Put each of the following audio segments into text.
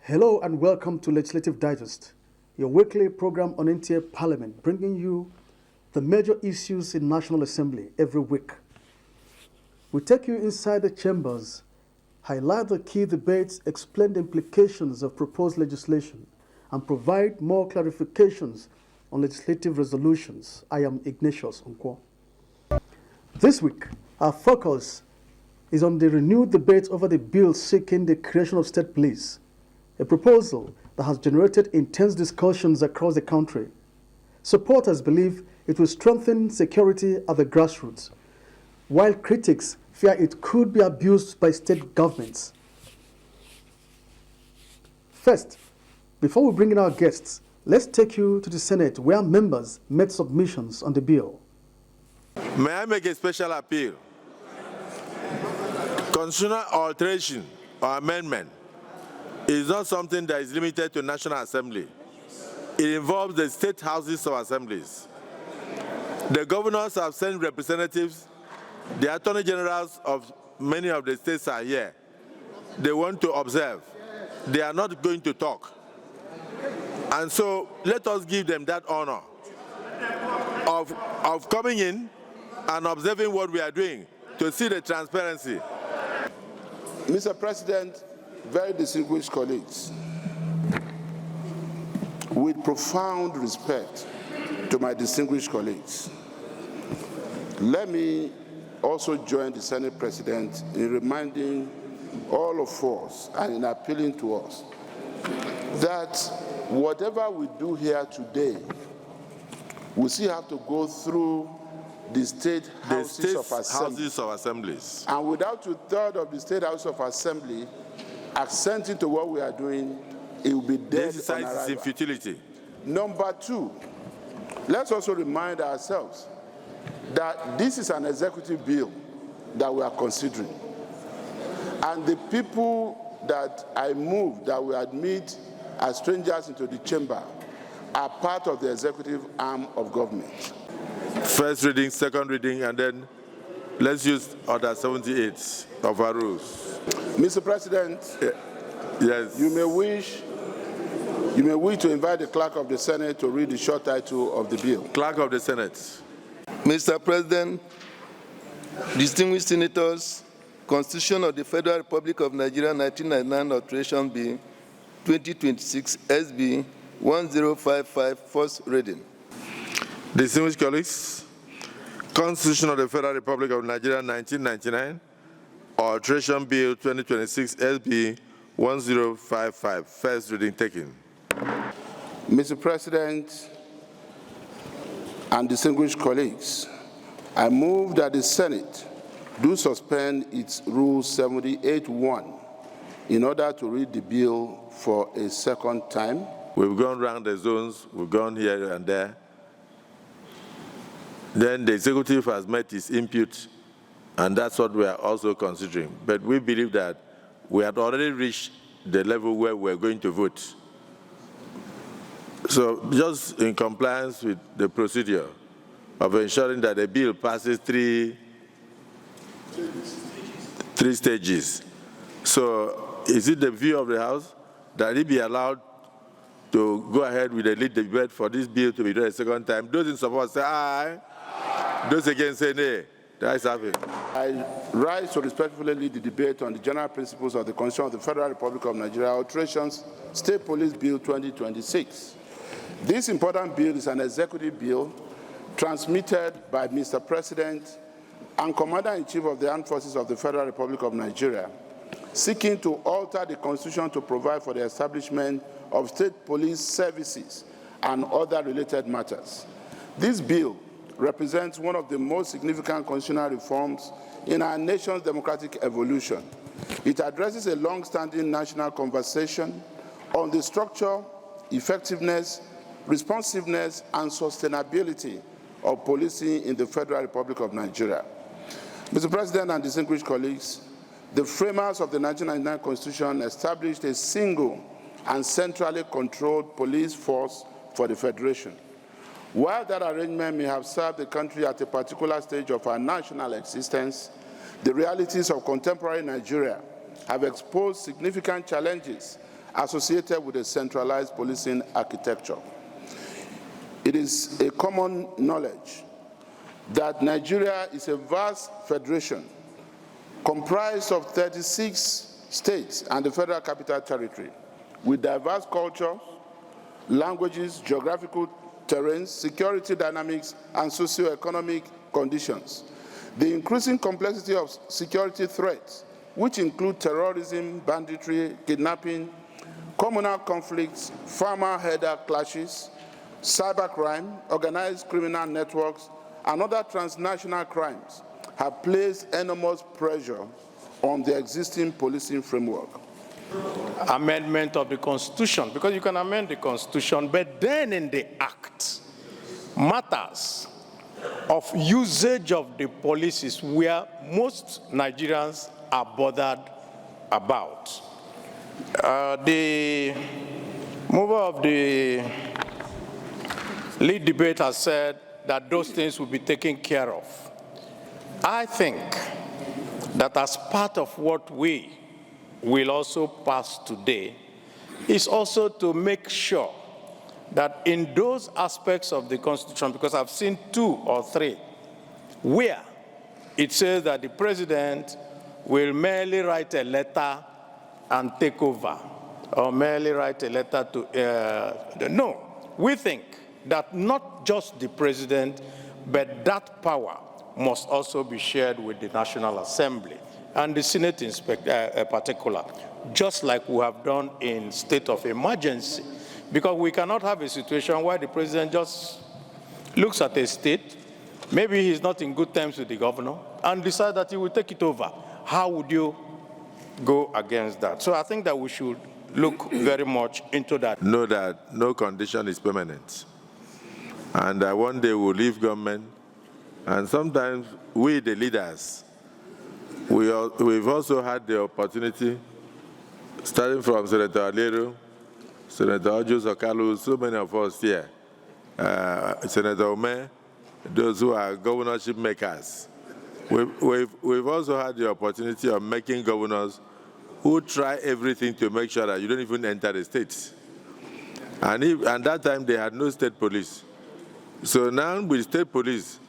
Hello and welcome to Legislative Digest, your weekly program on NTA Parliament, bringing you the major issues in National Assembly every week. We take you inside the chambers, highlight the key debates, explain the implications of proposed legislation, and provide more clarifications on legislative resolutions. I am Ignatius Onkwo. This week, our focus is on the renewed debate over the bill seeking the creation of state police, a proposal that has generated intense discussions across the country. Supporters believe it will strengthen security at the grassroots, while critics fear it could be abused by state governments. First, before we bring in our guests, let's take you to the Senate, where members made submissions on the bill. May I make a special appeal? Constitutional alteration or amendment is not something that is limited to National Assembly. It involves the state houses of assemblies. The governors have sent representatives. The attorney generals of many of the states are here. They want to observe. They are not going to talk. And so let us give them that honor of coming in and observing what we are doing to see the transparency. Mr. President, very distinguished colleagues, with profound respect to my distinguished colleagues, let me also join the Senate President in reminding all of us and in appealing to us that whatever we do here today, we still have to go through the state houses of assemblies. And without 2/3 of the state house of assembly assenting to what we are doing, it will be dead on arrival. This is in futility. Number two, let's also remind ourselves that this is an executive bill that we are considering. And the people that I move that we admit as strangers into the chamber are part of the executive arm of government. First reading, second reading, and then let's use Order 78 of our rules. Mr. President, yes. You may wish to invite the Clerk of the Senate to read the short title of the bill. Clerk of the Senate. Mr. President, distinguished senators, Constitution of the Federal Republic of Nigeria 1999 Alteration Bill 2026 SB 1055, first reading. Distinguished colleagues, Constitution of the Federal Republic of Nigeria 1999 Alteration Bill 2026 SB 1055, first reading taken. Mr. President and distinguished colleagues, I move that the Senate do suspend its Rule 78(1) in order to read the bill for a second time. We've gone around the zones, we've gone here and there. Then the executive has met its input, and that's what we are also considering. But we believe that we had already reached the level where we're going to vote. So just in compliance with the procedure of ensuring that the bill passes three stages. So is it the view of the House that it be allowed to go ahead with the lead debate for this bill to be done a second time? Those in support say aye. Those against say nay. The ayes have it. I rise to respectfully lead the debate on the general principles of the Constitution of the Federal Republic of Nigeria, Alterations, State Police Bill 2026. This important bill is an executive bill transmitted by Mr. President and Commander-in-Chief of the Armed Forces of the Federal Republic of Nigeria, seeking to alter the Constitution to provide for the establishment of state police services and other related matters. This bill represents one of the most significant constitutional reforms in our nation's democratic evolution. It addresses a long-standing national conversation on the structure, effectiveness, responsiveness, and sustainability of policing in the Federal Republic of Nigeria. Mr. President and distinguished colleagues, the framers of the 1999 Constitution established a single and centrally controlled police force for the Federation. While that arrangement may have served the country at a particular stage of our national existence, the realities of contemporary Nigeria have exposed significant challenges associated with a centralized policing architecture. It is a common knowledge that Nigeria is a vast federation comprised of 36 states and the Federal Capital Territory, with diverse cultures, languages, geographical terrains, security dynamics, and socio-economic conditions. The increasing complexity of security threats, which include terrorism, banditry, kidnapping, communal conflicts, farmer-herder clashes, cybercrime, organized criminal networks, and other transnational crimes, have placed enormous pressure on the existing policing framework. Amendment of the Constitution, because you can amend the Constitution, but then in the Act, matters of usage of the police is where most Nigerians are bothered about. The mover of the lead debate has said that those things will be taken care of. I think that as part of what we will also pass today is also to make sure that in those aspects of the Constitution, because I've seen 2 or 3, where it says that the president will merely write a letter and take over, or merely write a letter to, no, we think that not just the president, but that power must also be shared with the National Assembly and the Senate in particular, just like we have done in state of emergency. Because we cannot have a situation where the president just looks at a state, maybe he's not in good terms with the governor, and decide that he will take it over. How would you go against that? So I think that we should look very much into that. Know that no condition is permanent. And one day we'll leave government, and sometimes we, the leaders, we've also had the opportunity, starting from Senator Alero, Senator Ojo Sokalu, so many of us here, Senator Ome, those who are governorship makers. We've also had the opportunity of making governors who try everything to make sure that you don't even enter the states. And that time they had no state police. So now with state police,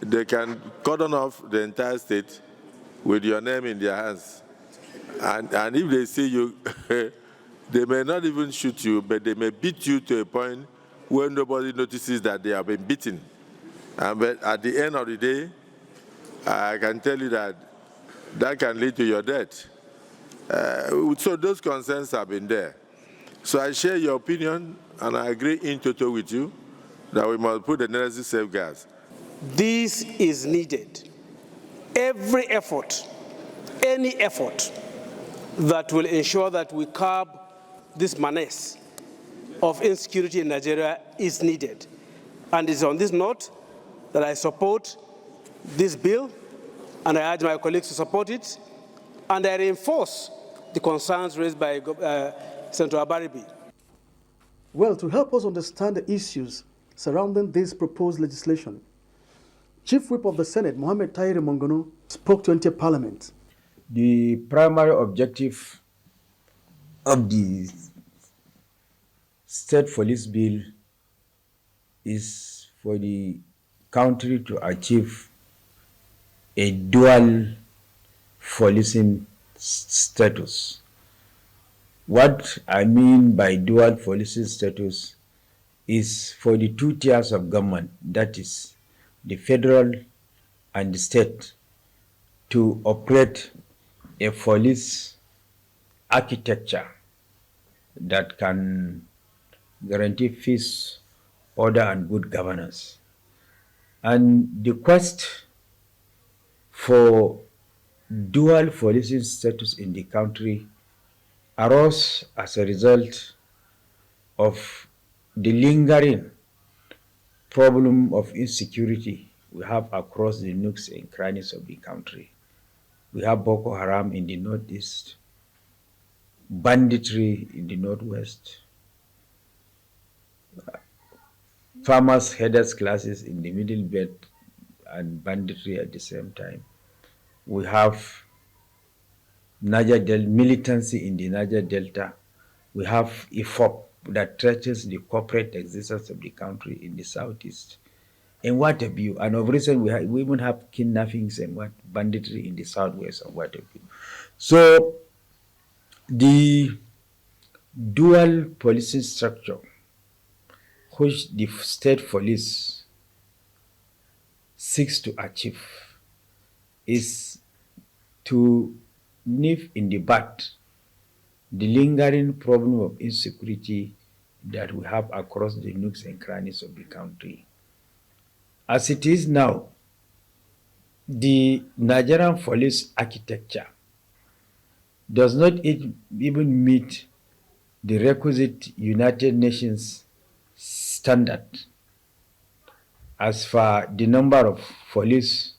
they can cordon off the entire state with your name in their hands. And if they see you, they may not even shoot you, but they may beat you to a point where nobody notices that they have been beaten. But at the end of the day, I can tell you that that can lead to your death. So those concerns have been there. So I share your opinion, and I agree in total with you that we must put the necessary safeguards. This is needed. Every effort, any effort that will ensure that we curb this menace of insecurity in Nigeria is needed. And it's on this note that I support this bill, and I urge my colleagues to support it, and I reinforce the concerns raised by Senator Abaribi. Well, to help us understand the issues surrounding this proposed legislation, Chief Whip of the Senate, Mohammed Tahir Mongono, spoke to enter Parliament. The primary objective of the State Police Bill is for the country to achieve a dual policing status. What I mean by dual policing status is for the 2 tiers of government, that is, the federal and the state, to operate a police architecture that can guarantee peace, order, and good governance. And the quest for dual policing status in the country arose as a result of the lingering problem of insecurity we have across the nooks and crannies of the country. We have Boko Haram in the northeast, banditry in the northwest, farmers, herders classes in the middle belt, and banditry at the same time. We have militancy in the Niger Delta, We have IFOP that threatens the corporate existence of the country in the southeast. And what have you? And of recent, we even have kidnappings and what banditry in the southwest and what have you. So the dual policing structure, which the state police seeks to achieve, is to nip in the bud the lingering problem of insecurity that we have across the nooks and crannies of the country. As it is now, the Nigerian police architecture does not even meet the requisite United Nations standard as for the number of police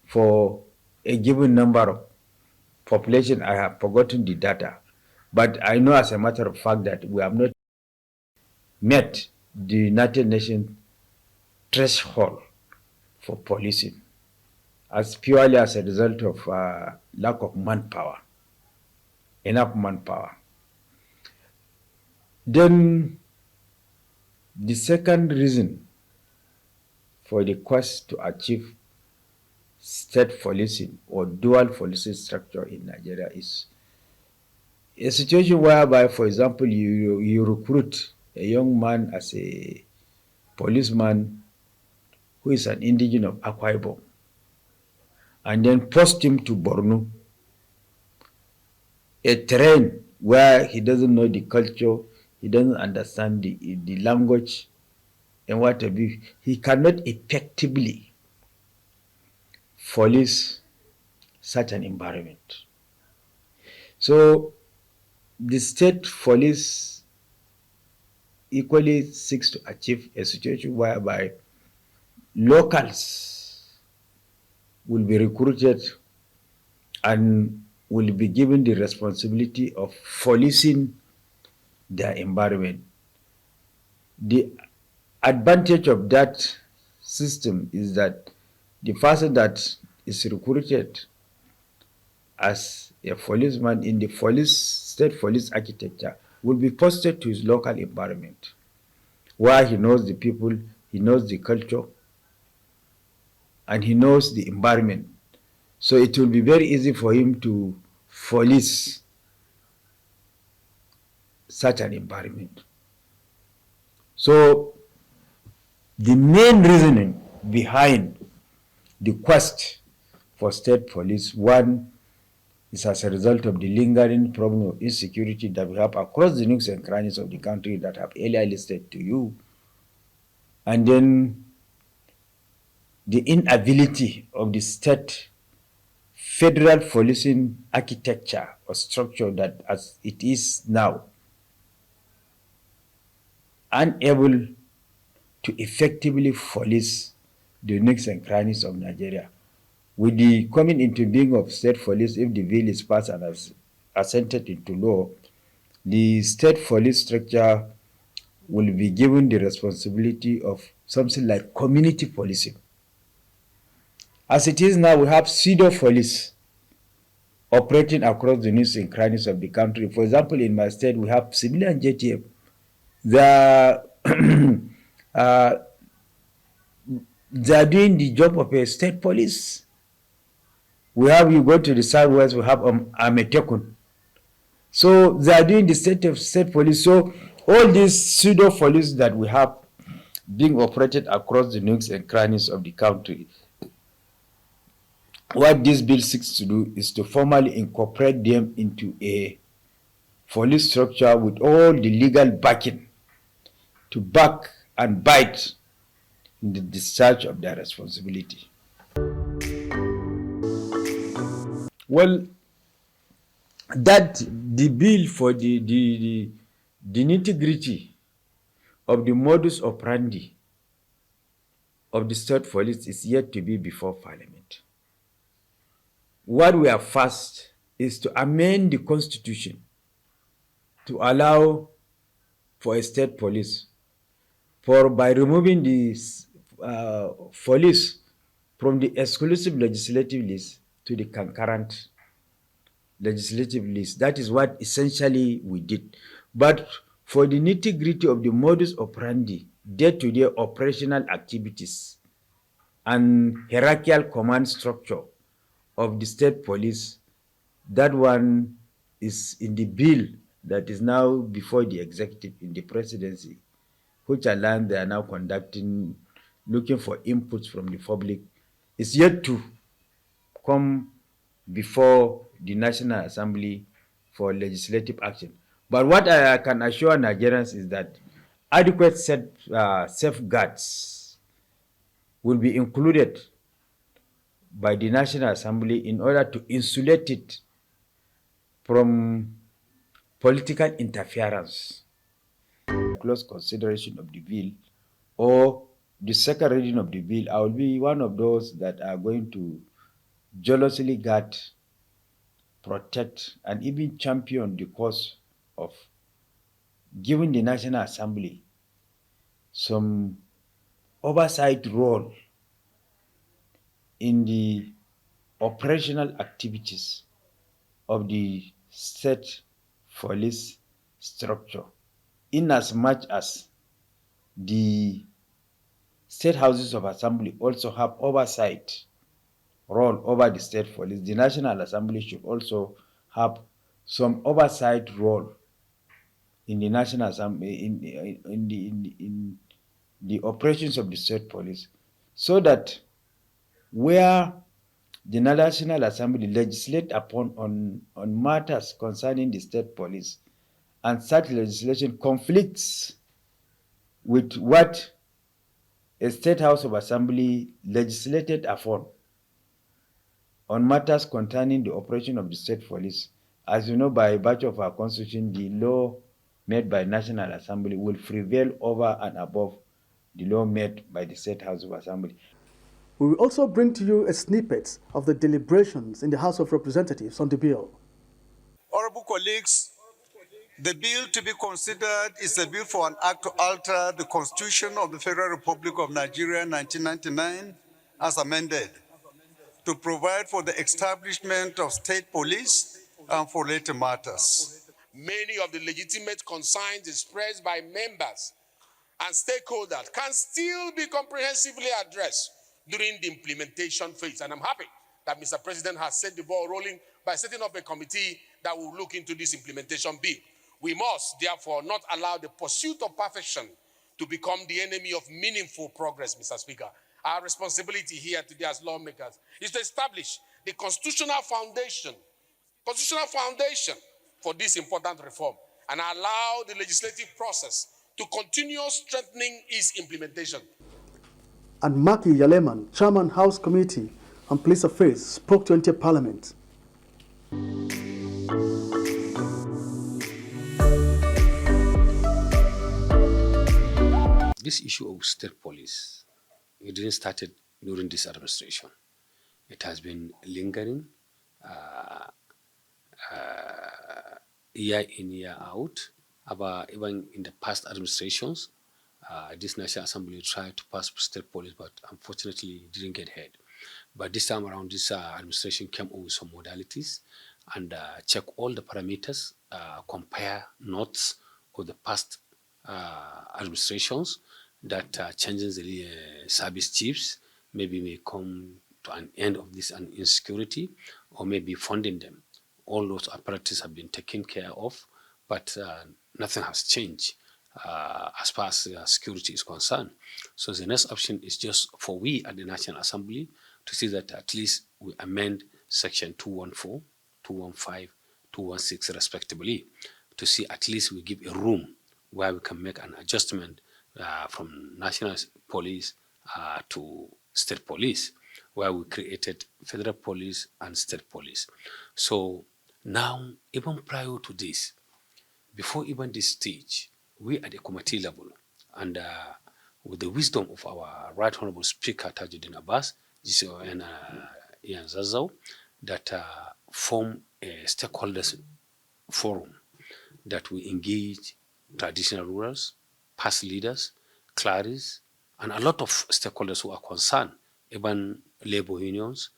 for a given number of population. I have forgotten the data, but I know as a matter of fact that we have not met the United Nations threshold for policing as purely as a result of lack of manpower, enough manpower. Then the second reason for the quest to achieve state policing or dual policing structure in Nigeria is a situation whereby, for example, you recruit a young man as a policeman who is an indigenous of Akwa Ibom and then post him to Borno, a terrain where he doesn't know the culture, he doesn't understand the language and what have you. He cannot effectively police such an environment. So the state police equally seeks to achieve a situation whereby locals will be recruited and will be given the responsibility of policing their environment. The advantage of that system is that the person that is recruited as a policeman in the state police architecture will be posted to his local environment where he knows the people, he knows the culture, and he knows the environment. So it will be very easy for him to police such an environment. So the main reasoning behind the quest for state police, one, is as a result of the lingering problem of insecurity that we have across the nooks and crannies of the country that have earlier listed to you. And then the inability of the state federal policing architecture or structure that as it is now, unable to effectively police the nooks and crannies of Nigeria. With the coming into being of state police, if the bill is passed and as assented into law, the state police structure will be given the responsibility of something like community policing. As it is now, we have pseudo police operating across the nooks and crannies of the country. For example, in my state, we have civilian JTF. They are doing the job of a state police. We have, you go to the southwest, we have Ametekun. So they are doing the state police. So all these pseudo police that we have being operated across the nooks and crannies of the country, what this bill seeks to do is to formally incorporate them into a police structure with all the legal backing to back and bite in the discharge of their responsibility. Well, that the bill for the nitty-gritty of the modus operandi of the state police is yet to be before Parliament. What we are first is to amend the Constitution to allow for a state police, for by removing the police from the exclusive legislative list to the concurrent legislative list. That is what essentially we did. But for the nitty-gritty of the modus operandi, day-to-day operational activities, and hierarchical command structure of the state police, that one is in the bill that is now before the executive in the presidency, which I learned they are now conducting, looking for inputs from the public. Is yet to come before the National Assembly for legislative action. But what I can assure Nigerians is that adequate safeguards will be included by the National Assembly in order to insulate it from political interference. Close consideration of the bill or the second reading of the bill, I will be one of those that are going to jealously guard, protect, and even champion the cause of giving the National Assembly some oversight role in the operational activities of the state police structure, in as much as the state houses of assembly also have oversight role over the state police. The National Assembly should also have some oversight role in the National Assembly, in the operations of the state police, so that where the National Assembly legislate upon on matters concerning the state police, and such legislation conflicts with what a state house of assembly legislated upon on matters concerning the operation of the state police. As you know, by virtue of our constitution, the law made by National Assembly will prevail over and above the law made by the state house of assembly. We will also bring to you a snippet of the deliberations in the House of Representatives on the bill. Honorable colleagues, the bill to be considered is a bill for an act to alter the Constitution of the Federal Republic of Nigeria 1999 as amended, to provide for the establishment of state police and for later matters. Many of the legitimate concerns expressed by members and stakeholders can still be comprehensively addressed during the implementation phase. And I'm happy that Mr. President has set the ball rolling by setting up a committee that will look into this implementation bill. We must, therefore, not allow the pursuit of perfection to become the enemy of meaningful progress, Mr. Speaker. Our responsibility here today as lawmakers is to establish the constitutional foundation for this important reform and allow the legislative process to continue strengthening its implementation. And Maki Yaleman, Chairman House Committee on Police Affairs, spoke to NTA Parliament. This issue of state police, it didn't start during this administration. It has been lingering year in, year out. Even in the past administrations, this National Assembly tried to pass state police, but unfortunately didn't get ahead. But this time around, this administration came up with some modalities and check all the parameters, compare notes of the past administrations that changes the service chiefs maybe may come to an end of this insecurity, or maybe funding them. All those apparatus have been taken care of, but nothing has changed as far as security is concerned. So the next option is just for we at the National Assembly to see that at least we amend Section 214, 215, 216 respectively, to see at least we give a room where we can make an adjustment from national police to state police, where we created federal police and state police. So now, even prior to this, before even this stage, we at the committee level, and with the wisdom of our Right Honorable Speaker Tajuddin Abbas, and Ian Zazau, that form a stakeholders forum that we engage traditional rulers, past leaders, clerics, and a lot of stakeholders who are concerned, even labor unions,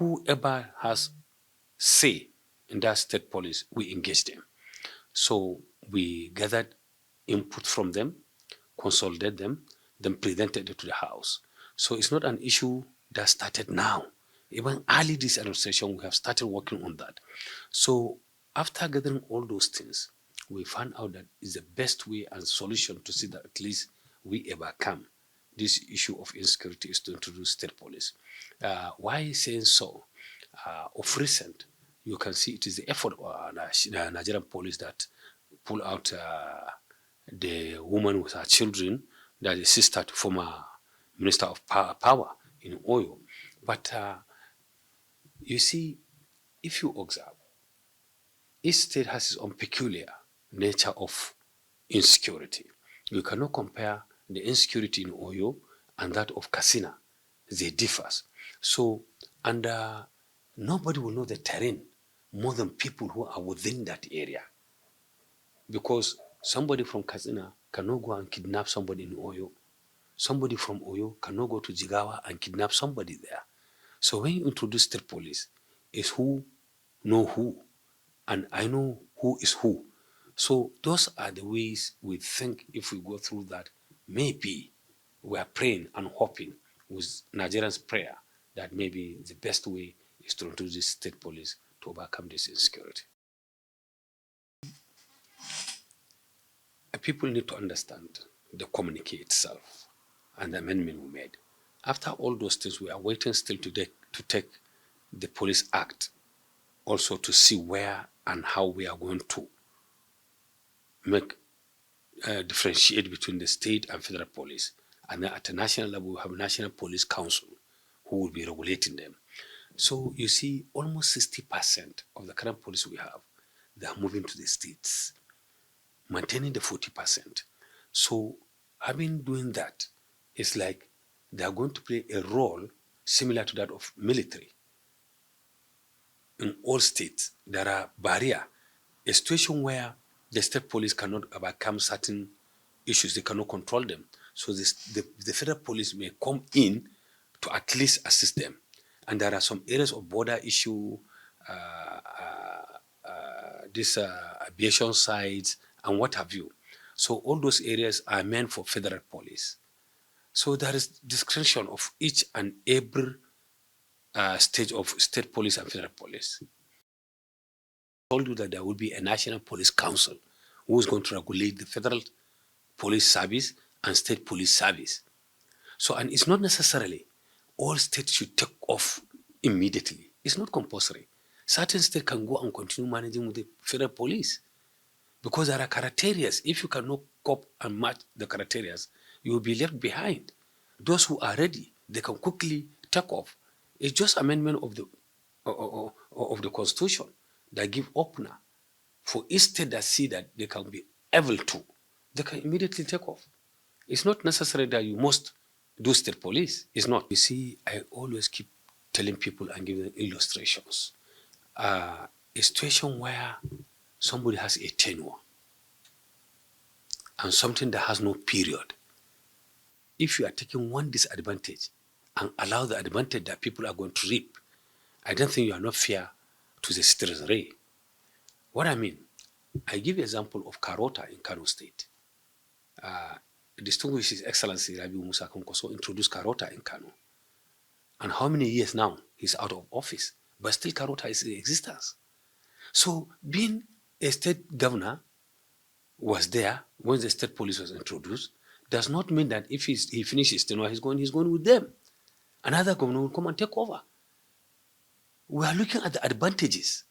whoever has say in that state police, we engage them. So we gathered input from them, consolidated them, then presented it to the House. So it's not an issue that started now. Even early this administration, we have started working on that. So after gathering all those things, we found out that it's the best way and solution to see that at least we overcome this issue of insecurity is to introduce state police. Why saying so? Of recent, you can see it is the effort of Nigerian police that pull out the woman with her children, that is sister to former Minister of Power in Oyo. But you see, if you observe, each state has its own peculiar nature of insecurity. You cannot compare the insecurity in Oyo and that of Katsina. They differ. So, and nobody will know the terrain more than people who are within that area. Because somebody from Katsina cannot go and kidnap somebody in Oyo. Somebody from Oyo cannot go to Jigawa and kidnap somebody there. So when you introduce state police, it's who know who, and I know who is who. So those are the ways we think if we go through that, maybe we are praying and hoping with Nigerians' prayer that maybe the best way is to introduce state police to overcome this insecurity. People need to understand the communique itself and the amendment we made. After all those things, we are waiting still to take the Police Act also to see where and how we are going to make differentiate between the state and federal police. And then at the national level, we have National Police Council who will be regulating them. So you see, almost 60% of the current police we have, they are moving to the states, maintaining the 40%. So having doing that, it's like they are going to play a role similar to that of military. In all states, there are barriers, a situation where the state police cannot overcome certain issues, they cannot control them. So the federal police may come in to at least assist them. And there are some areas of border issue, aviation sites, and what have you. So all those areas are meant for federal police. So there is discretion of each and every stage of state police and federal police. I told you that there will be a National Police Council who is going to regulate the federal police service and state police service. So, and it's not necessarily all states should take off immediately. It's not compulsory. Certain states can go and continue managing with the federal police because there are criteria. If you cannot cope and match the criteria, you will be left behind. Those who are ready, they can quickly take off. It's just amendment of the Constitution that give opener for each state that see that they can be able to, they can immediately take off. It's not necessary that you must do state police. It's not. You see, I always keep telling people and giving them illustrations. A situation where somebody has a tenure and something that has no period. If you are taking one disadvantage and allow the advantage that people are going to reap, I don't think you are not fair to the citizenry. What I mean, I give you an example of Karota in Kano State. Distinguished His Excellency Rabi Musa Konkoso introduced Karota in Kano. And how many years now he's out of office, but still Karota is in existence. So being a state governor was there when the state police was introduced, does not mean that if he finishes tenure, he's going with them. Another governor will come and take over. We are looking at the advantages.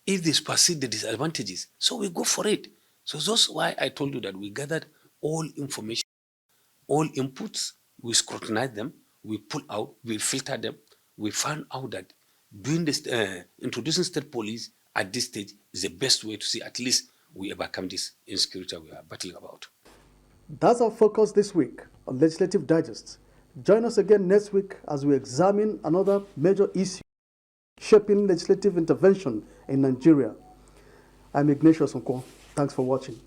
If they supersede the disadvantages, so we go for it. So that's why I told you that we gathered all information, all inputs, we scrutinize them, we pull out, we filter them, we found out that doing this, introducing state police at this stage is the best way to see at least we overcome this insecurity we are battling about. That's our focus this week on Legislative Digest. Join us again next week as we examine another major issue shaping legislative intervention in Nigeria. I'm Ignatius Onko. Thanks for watching.